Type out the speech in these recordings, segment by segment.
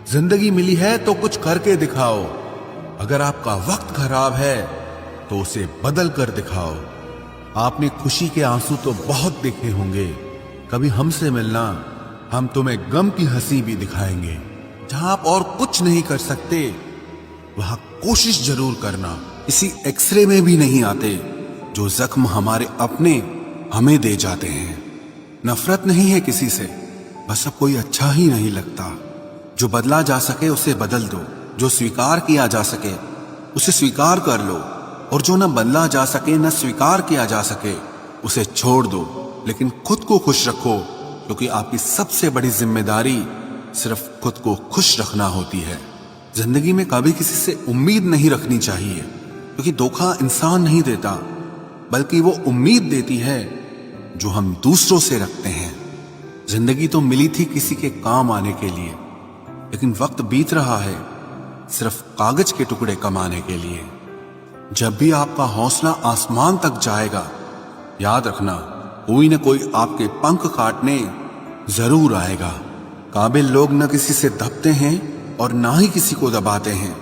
जिंदगी मिली है तो कुछ करके दिखाओ। अगर आपका वक्त खराब है तो उसे बदल कर दिखाओ। आपने खुशी के आंसू तो बहुत देखे होंगे, कभी हमसे मिलना, हम तुम्हें गम की हंसी भी दिखाएंगे। जहां आप और कुछ नहीं कर सकते वहां कोशिश जरूर करना। किसी एक्सरे में भी नहीं आते जो जख्म हमारे अपने हमें दे जाते हैं। नफरत नहीं है किसी से, बस अब कोई अच्छा ही नहीं लगता। जो बदला जा सके उसे बदल दो, जो स्वीकार किया जा सके उसे स्वीकार कर लो, और जो न बदला जा सके न स्वीकार किया जा सके उसे छोड़ दो। लेकिन खुद को खुश रखो, क्योंकि आपकी सबसे बड़ी जिम्मेदारी सिर्फ खुद को खुश रखना होती है। जिंदगी में कभी किसी से उम्मीद नहीं रखनी चाहिए, क्योंकि धोखा इंसान नहीं देता, बल्कि वो उम्मीद देती है जो हम दूसरों से रखते हैं। जिंदगी तो मिली थी किसी के काम आने के लिए, लेकिन वक्त बीत रहा है सिर्फ कागज के टुकड़े कमाने के लिए। जब भी आपका हौसला आसमान तक जाएगा, याद रखना कोई न कोई आपके पंख काटने जरूर आएगा। काबिल लोग न किसी से दबते हैं और ना ही किसी को दबाते हैं।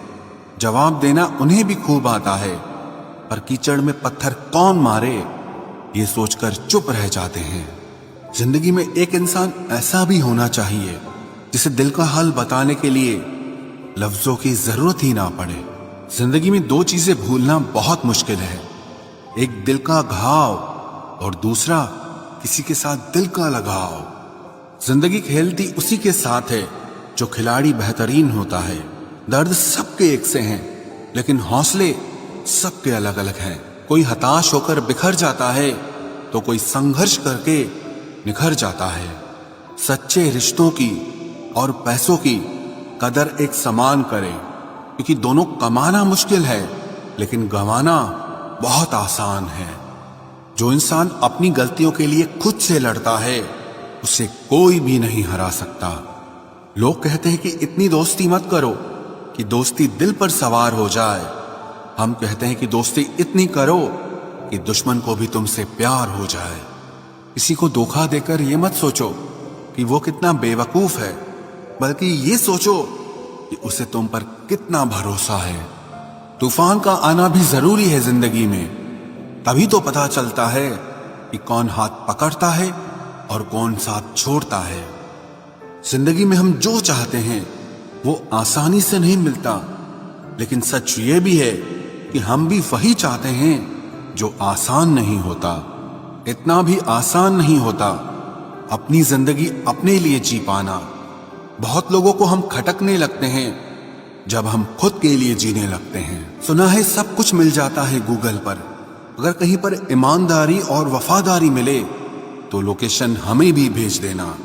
जवाब देना उन्हें भी खूब आता है, पर कीचड़ में पत्थर कौन मारे ये सोचकर चुप रह जाते हैं। जिंदगी में एक इंसान ऐसा भी होना चाहिए जिसे दिल का हाल बताने के लिए लफ्जों की जरूरत ही ना पड़े। जिंदगी में दो चीजें भूलना बहुत मुश्किल है, एक दिल का घाव और दूसरा किसी के साथ दिल का लगाव। जिंदगी खेलती उसी के साथ है जो खिलाड़ी बेहतरीन होता है। दर्द सबके एक से हैं, लेकिन हौसले सबके अलग अलग हैं। कोई हताश होकर बिखर जाता है तो कोई संघर्ष करके निखर जाता है। सच्चे रिश्तों की और पैसों की कदर एक समान करें, क्योंकि दोनों कमाना मुश्किल है लेकिन गंवाना बहुत आसान है। जो इंसान अपनी गलतियों के लिए खुद से लड़ता है उसे कोई भी नहीं हरा सकता। लोग कहते हैं कि इतनी दोस्ती मत करो कि दोस्ती दिल पर सवार हो जाए। हम कहते हैं कि दोस्ती इतनी करो कि दुश्मन को भी तुमसे प्यार हो जाए। किसी को धोखा देकर ये मत सोचो कि वो कितना बेवकूफ है, बल्कि ये सोचो कि उसे तुम पर कितना भरोसा है। तूफान का आना भी जरूरी है जिंदगी में, तभी तो पता चलता है कि कौन हाथ पकड़ता है और कौन साथ छोड़ता है। जिंदगी में हम जो चाहते हैं वो आसानी से नहीं मिलता, लेकिन सच ये भी है कि हम भी वही चाहते हैं जो आसान नहीं होता। इतना भी आसान नहीं होता अपनी जिंदगी अपने लिए जी पाना। बहुत लोगों को हम खटकने लगते हैं जब हम खुद के लिए जीने लगते हैं। सुना है सब कुछ मिल जाता है गूगल पर, अगर कहीं पर ईमानदारी और वफादारी मिले तो लोकेशन हमें भी भेज देना।